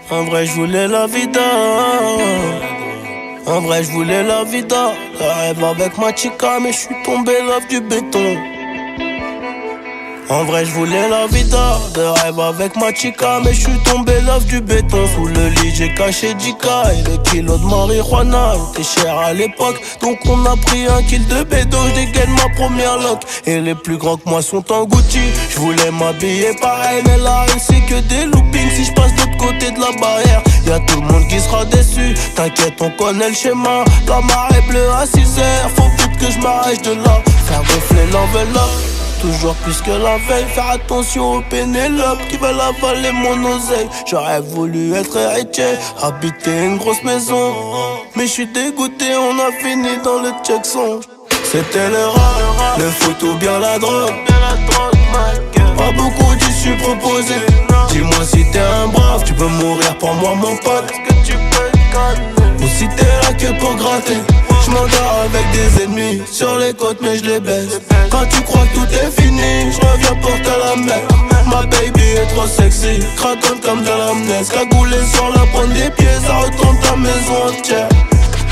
En vrai, je voulais la vida. En vrai, je voulais la vida. Le rêve avec ma chica, mais je suis tombé love du béton. En vrai, je voulais la vida. De rêve avec ma chica, mais je suis tombé love du béton. Sous le lit, j'ai caché Jika. Et le kilo de marijuana était cher à l'époque. Donc on a pris un kill de bédo. Je dégaine ma première loc. Et les plus grands que moi sont en Gucci. Je voulais m'habiller pareil, mais la haine c'est que des loopings. Si je passe de l'autre côté de la barrière, y'a tout le monde qui sera déçu. T'inquiète, on connaît le schéma. La marée bleue à 6h. Faut vite que je m'arrête de là. Faire gonfler l'enveloppe. Toujours plus que la veille, faire attention aux Pénélope qui veulent avaler mon oseille. J'aurais voulu être héritier, habiter une grosse maison. Mais je suis dégoûté, on a fini dans le checkson. C'était le rap, le foot ou bien la drogue. Pas beaucoup d'issues proposées. Dis-moi si t'es un brave, tu peux mourir pour moi mon pote. Est-ce que tu peux te calmer? Ou si t'es là que pour gratter. Je m'endors avec des ennemis sur les côtes mais je les baisse. Quand tu crois que tout est fini, je reviens pour te la mettre. Ma baby est trop sexy, craquante comme de l'amnèse. Cagoulée sur la pointe des pieds, ça retourne ta maison entière.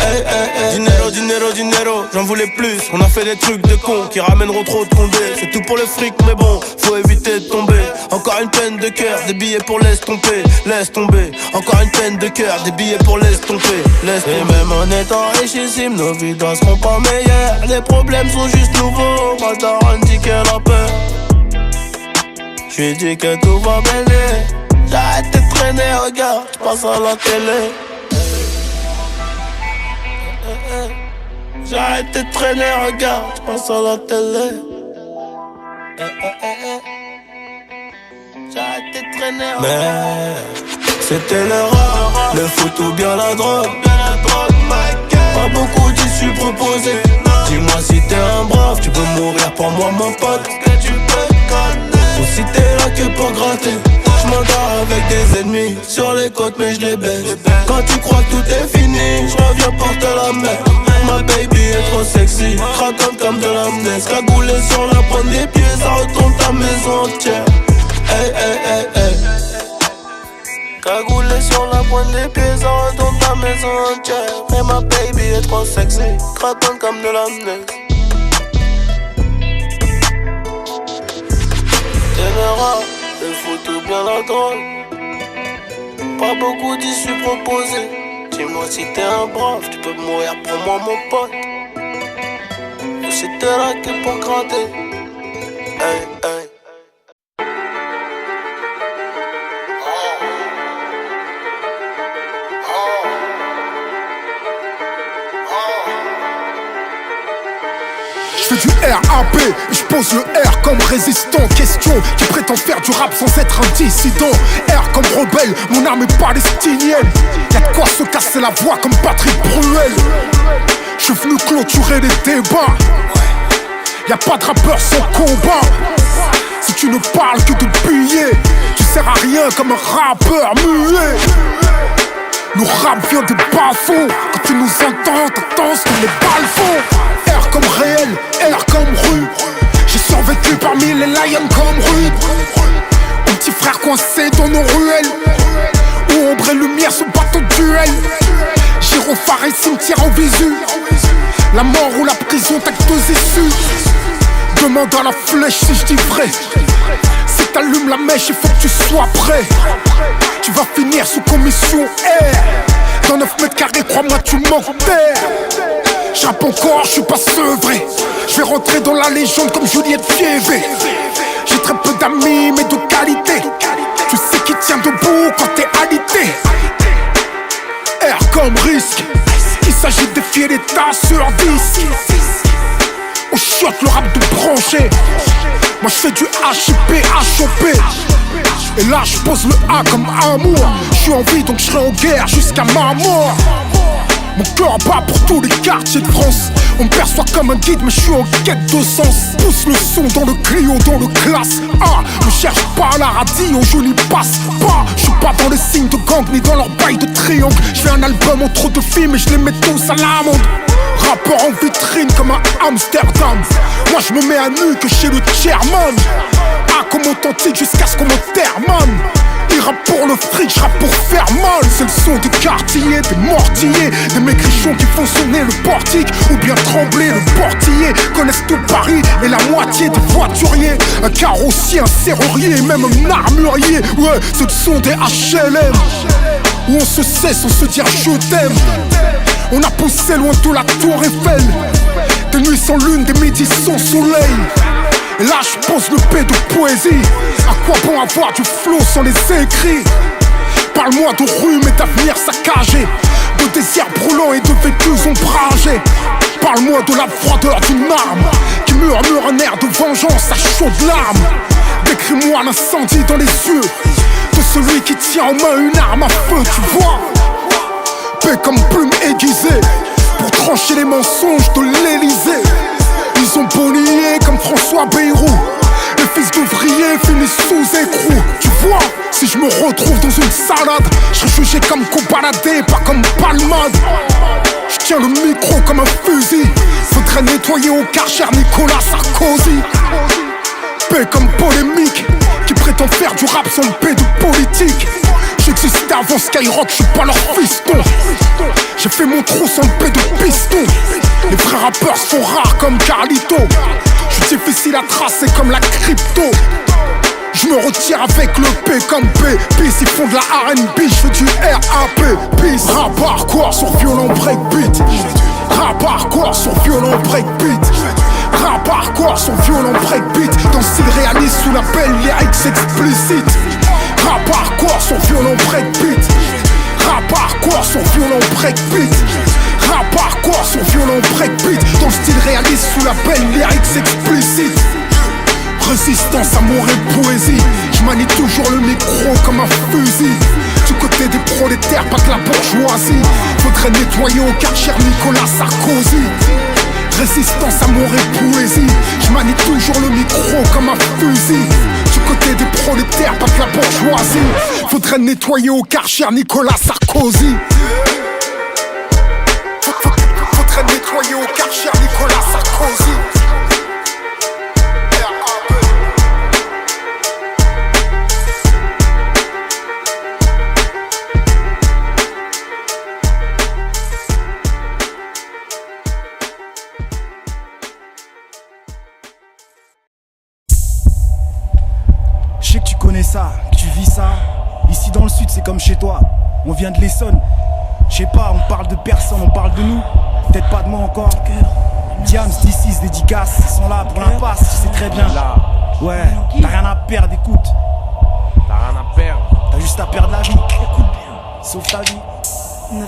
Hey, hey, hey, dinero, dinero, dinero, j'en voulais plus. On a fait des trucs de cons qui ramèneront trop de condés. C'est tout pour le fric mais bon, faut éviter de tomber. Encore une peine de cœur, des billets pour laisse tomber. Laisse tomber, encore une peine de cœur, des billets pour laisse tomber. Laisse tomber. Et même en étant richissimes, nos vies ne seront pas meilleures. Les problèmes sont juste nouveaux, ma daronne dit qu'elle a peur. J'lui dis que tout va bien. J'arrête de traîner, regarde, j'passe à la télé. J'arrête de traîner, regarde, j'passe à la télé. J'arrête de traîner, mais c'était le rap, le foot ou bien la drogue. Pas beaucoup d'issues proposées. Dis-moi si t'es un brave, tu peux mourir pour moi mon pote. Est-ce que tu peux te calmer? Ou si t'es là que pour gratter. Je m'endors avec des ennemis sur les côtes mais je les baisse. Quand tu crois que tout est fini, je reviens pour te la mettre. Ma baby est trop sexy, craquante comme de l'amnèse. Cagoulée sur la pointe des pieds, ça retourne ta maison entière. Hey, hey, hey, hey. Cagoulée sur la pointe des pieds, ça retourne ta maison entière. Mais ma baby est trop sexy, craquante comme de l'amnèse. C'est le rap, le foot ou bien la drogue. Pas beaucoup d'issues proposées. Dis-moi si t'es un brave, tu peux mourir pour moi mon pote. Ou si t'es là que pour gratter. Hey, hey. Je fais du RAP et je pose le R comme résistant. Question qui prétend faire du rap sans être un dissident. R comme rebelle, mon arme est palestinienne. Y'a de quoi se casser la voix comme Patrick Bruel. Je suis venu clôturer les débats. Y'a pas de rappeur sans combat. Si tu ne parles que de billets, tu sers à rien comme un rappeur muet. Nous rap vient des bas-fonds. Quand tu nous entends, t'entends ce que les balles font. R comme réel, R comme rue. J'ai survécu parmi les lions comme rude. Mon petit frère coincé dans nos ruelles, où ombre et lumière se battent au duel. Gyrophare et cimetière en visu. La mort ou la prison t'as que deux issues. Demande à la flèche si je dis vrai. Si t'allumes la mèche, il faut que tu sois prêt. Tu vas finir sous commission R. Dans 9 mètres carrés, crois-moi, tu manques d'air. J'rappe encore, je suis pas sevré. Je vais rentrer dans la légende comme Juliette Fievé. J'ai très peu d'amis, mais de qualité. Tu sais qui tient debout quand t'es alité. R comme risque. Il s'agit de défier l'état sur disque. On chiotte le rap de branché. Moi je fais du HIP, HOP. Et là je pose le A comme amour. Je suis en vie donc je serai en guerre jusqu'à ma mort. Mon cœur bat pour tous les quartiers de France. On me perçoit comme un guide mais je suis en quête de sens. Pousse le son dans le Clio, dans le classe A. Ne cherche pas à la radio, je n'y passe pas. Je suis pas dans les signes de gang ni dans leur bail de triangle. Je fais un album en trop de films et je les mets tous à l'amende. Rappeur en vitrine comme à Amsterdam. Moi je me mets à nu que chez le chairman. A comme authentique jusqu'à ce qu'on m'enterre, man. Il rappe pour le fric, je rappe pour faire mal. C'est le son des quartiers, des mortiers, des maigrichons qui font sonner le portique ou bien trembler le portiller. Connaissent tout Paris et la moitié des voituriers. Un carrossier, un serrurier, même un armurier. Ouais, c'est le son des HLM où on se cesse, on se dit je t'aime. On a poussé loin de la tour Eiffel. Des nuits sans lune, des midis sans soleil. Et là je pose le P de poésie. À quoi bon avoir du flow sans les écrits? Parle-moi de rhume et d'avenir saccagé, de désirs brûlants et de vécus ombragés. Parle-moi de la froideur d'une arme qui murmure un air de vengeance à chaudes larmes. Décris-moi l'incendie dans les yeux de celui qui tient en main une arme à feu, tu vois. P comme plume aiguisée pour trancher les mensonges de l'Elysée. Ils ont beau nier comme François Bayrou, les fils d'ouvriers finissent sous écrou. Tu vois, si je me retrouve dans une salade, je serai jugé comme cobaladé, pas comme palmade. Je tiens le micro comme un fusil. Faudrait nettoyer au Karcher Nicolas Sarkozy. P comme polémique qui prétend faire du rap sans le P de politique. J'existais avant Skyrock, je suis pas leur fiston. J'ai fait mon trou sans le P de piston. Les vrais rappeurs sont rares comme Carlito. Je suis difficile à tracer comme la crypto. Je me retire avec le P comme P. Peace, ils font de la R&B, je fais du RAP. Peace, rap hardcore sur violent breakbeat. Rap hardcore sur violent breakbeat. Rap hardcore sur violent breakbeat. Dans le style réaliste sous l'appel lyrics explicite. Rap hardcore sur violent breakbeat. Rap hardcore sur violent breakbeat. Rap hardcore sur violent breakbeat. Dans le style réaliste sous l'appel lyrics explicite. Résistance, amour et poésie. Je manie toujours le micro comme un fusil. Du côté des prolétaires, pas de la bourgeoisie. Faudrait nettoyer au Karcher Nicolas Sarkozy. Résistance, amour et poésie. Je manie toujours le micro comme un fusil. Du côté des prolétaires, pas de la bourgeoisie. Faudrait nettoyer au Karcher Nicolas Sarkozy. Faudrait nettoyer au Karcher Nicolas Sarkozy. Je sais que tu connais ça, que tu vis ça. Ici dans le sud c'est comme chez toi. On vient de l'Essonne. Je sais pas, on parle de personne, on parle de nous. Peut-être pas de moi encore. Diams, D6, dédicace, ils sont là pour l'impasse, tu sais très bien. Ouais, t'as rien à perdre, écoute. T'as rien à perdre. T'as juste à perdre la vie. Écoute bien, sauve ta vie. 9-1-1-1.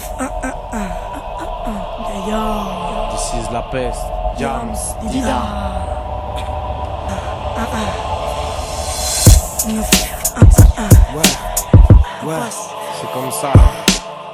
This is la peste. Diams, Dida. 9-1-1-1. Ouais, c'est comme ça.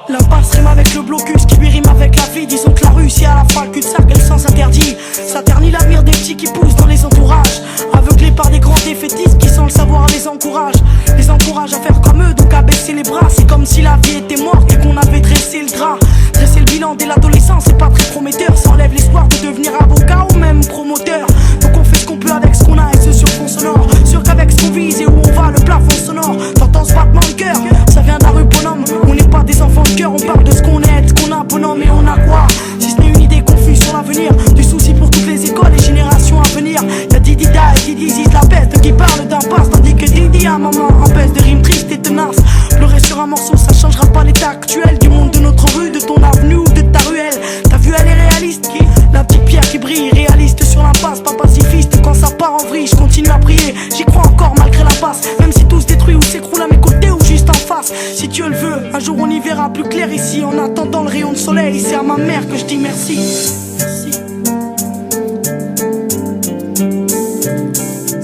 L'impasse rime avec le blocus qui lui rime avec la vie. Disons que la rue si à la fois le cul-de-sac elle sens interdit. Ça ternit l'avenir des petits qui poussent dans les entourages. Aveuglés par des grands défaitistes qui sans le savoir les encouragent. Les encouragent à faire comme eux, donc à baisser les bras. C'est comme si la vie était morte et qu'on avait dressé le drap. Dresser le bilan dès l'adolescence c'est pas très prometteur. Ça enlève l'espoir de devenir avocat ou même promoteur. Donc on fait ce qu'on peut avec ce qu'on a et ce sur fond sonore. Sûr qu'avec ce qu'on vise et où on va le plafond sonore. T'entends ce battement de cœur, ça vient de la rue bonhomme. On n'est pas des enfants de cœur, on parle de ce qu'on est, de ce qu'on a bonhomme. Et on a quoi si ce n'est une idée confuse sur l'avenir. Du souci pour toutes les écoles et générations à venir. Y'a Didida et Didi la bête qui parle d'impasse. Tandis que Didi à maman empêche de rimes tristes et tenaces. Pleurer sur un morceau ça changera pas l'état actuel du monde de notre rue, de ton avenue ou de ta ruelle. Ta vue elle est réaliste, la petite pierre qui brille. Réaliste sur l'impasse, pas pacifiste. Quand ça part en vrille je continue à prier. J'y crois encore malgré la passe. Même si tout se détruit ou s'écroule à mes côtés ou juste en face. Si Dieu le veut, un jour on y verra plus clair ici. En attendant le rayon de soleil, c'est à ma mère que je dis merci.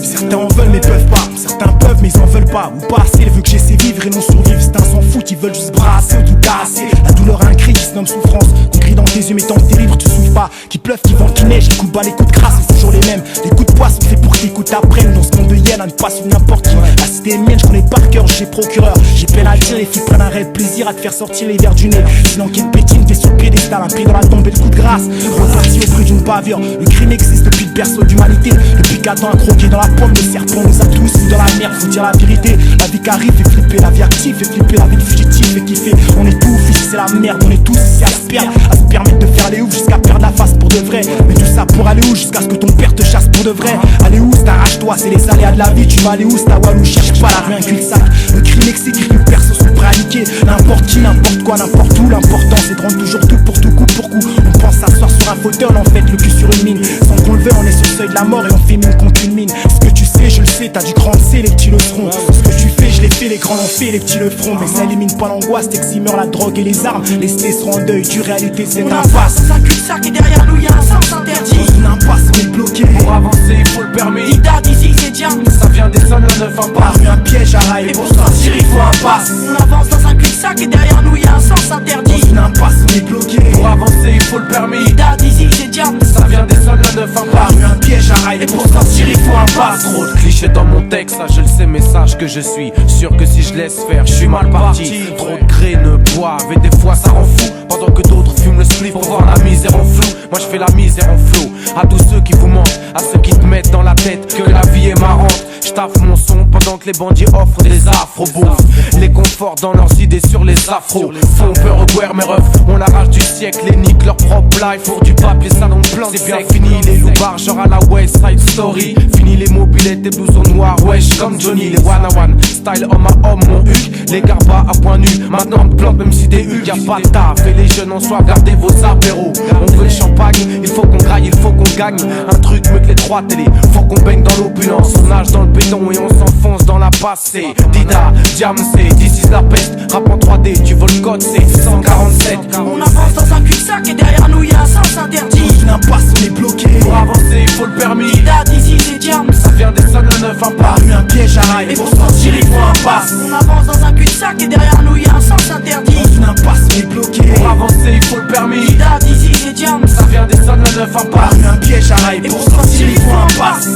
Certains en veulent mais peuvent pas. Certains peuvent mais ils en veulent pas. Ou pas assez, veut que j'essaie vivre et non survivre. Certains s'en foutent, ils veulent juste brasser ou tout casser. La douleur a un cri qui se nomme souffrance. Qu'on crie dans tes yeux mais tant que t'es libre tu souffres pas. Qui pleuve, qui vente, qui neige, qui coupe bas les coups de crasse. toujours les mêmes. Les coups de poing sont faits pour qu'ils coûtent après. Dans ce monde de hyène, à ne pas suivre n'importe qui. La cité est mienne, je connais par cœur, j'ai procureur. J'ai peine à dire, les filles prennent un réel plaisir à te faire sortir les verres du nez. Si l'enquête pétine, t'es sur le piédestal, un pied dans la tombe et le coup de grâce. Reparti au prix d'une bavure. Le crime existe depuis le berceau d'humanité. Depuis qu'Adam a croqué dans la pomme, le serpent nous a tous mis dans la merde, faut dire la vérité. La vie qui arrive fait flipper, la vie active fait flipper, la vie de fugitif fait kiffer. On est tous ici, c'est la merde, on est tous ici à se permettre de faire les oufs jusqu'à perdre la face pour de vrai. Mais tout ça pour aller où? Jusqu'à ce que ton père te chasse pour de vrai. Aller où? T'arrache-toi, c'est les aléas de la vie. Tu vas aller où? Ta Walou, cherche pas la rue, un cul-de-sac. Le crime exécute, plus perso sont prêts à niquer. N'importe qui, n'importe quoi, n'importe où. L'important c'est de rendre toujours tout pour tout, coup pour coup. On pense s'asseoir sur un fauteuil, on en fait le cul sur une mine. Sans qu'on le veuille, on est sur le seuil de la mort et on fait mine contre une mine. Ce que tu sais, je le sais, t'as du grand C, les petits le seront. Ce que tu fais, je l'ai fait, les grands l'ont fait, les petits le feront. Mais ça élimine pas l'angoisse, t'eximeur la drogue et les armes. Les cités seront en deuil, du réalité c'est une impasse. Dans un cul-de-sac et derrière nous y'a un sens interdit. Une impasse, on est bloqué. Pour avancer, il faut le permis. Ida, d'ici, c'est Diam. Ça vient des zones, la 9 impasse. Un piège à rail, Et pour pour sortir, il faut un passe. On avance dans un cul-de-sac et derrière nous y'a un sens interdit. Une impasse, on est bloqué. Pour avancer, il faut le permis. Ida, d'ici, c'est Diam. Ça vient des zones, la 9 impasse. Un piège à rail, Et pour sortir, il faut un passe. Trop de clichés dans mon texte, ça je le sais, mais sache que je suis sûr que si je laisse faire, je suis mal parti. Trop de graines boivent et des fois ça rend fou. Pendant que d'autres fument le spliff pour voir la misère en flou. Moi je fais la misère en flot. À tous ceux qui vous mentent, à ceux qui te mettent dans la tête que la vie est marrante. J'taffe mon son pendant que les bandits offrent des afro-bouffes. Les confortent dans leurs idées sur les afros. Font peur aux guerres, mes refs ont la rage du siècle. Les niquent leur propre life pour du papier, ça dans le plan. C'est bien fini les loupards, genre à la West Side Story. Fini les mobilettes, des blousons noirs, wesh comme Johnny. Les one-on-one, style homme à homme, mon huc. Les garbas à point nu, maintenant on plante même si des hucs. Y'a pas de taf et les jeunes en soi, gardez vos apéros. On veut le champagne, il faut qu'on graille, il faut qu'on gagne. Un truc mieux que les 3 télés, faut qu'on baigne dans l'opulence. On nage dans le béton et on s'enfonce dans la passée. Dida, Diam, c'est this is la peste. Rap en 3D, tu veux le code, c'est 147. On avance dans un cul-de-sac et derrière nous y'a un sens interdit. Une impasse, on est bloqué. Pour avancer, il faut le permis. Ida, d'ici, c'est Diam. Ça vient des zones, la 9 impasse. Un piège à rail, Et pour sortir, il faut un passe. On avance dans un cul-de-sac et derrière nous y'a un sens interdit. Une impasse, on est bloqué. Pour avancer, il faut le permis. Ida, d'ici, c'est Diam. Ça vient des zones, la 9 impasse. Un piège à rail, Et pour pour sortir, il faut un passe.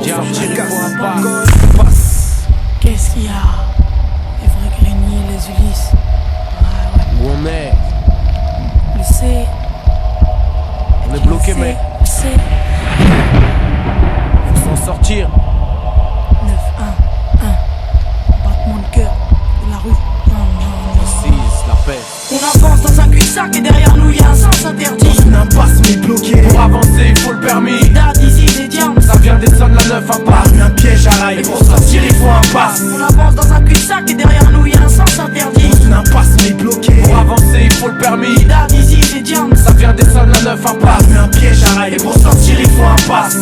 Diam, il faut un passe. Qu'est-ce qu'il y a? Les vrais Grigny, les Ulysses. Où on est? Le C. On est bloqué, mec. Le C. Faut s'en sortir. 9-1-1. Battement de cœur de la rue. Précise la paix. On avance dans un cul-de-sac et derrière nous y'a un sens interdit. Une impasse, on est bloqué. Pour avancer, il faut le permis. Ida, d'ici, c'est Diam. Ça vient des zones, la 9 impasse. Un piège à rail, Et pour sortir, il faut un passe. On avance dans un cul-de-sac et derrière nous y'a un sens interdit. Une impasse, on est bloqué. Pour avancer, il faut le permis. Ida, d'ici, c'est Diam. Ça vient des zones, la 9 impasse. Un piège à rail, Et pour sortir, il faut un passe.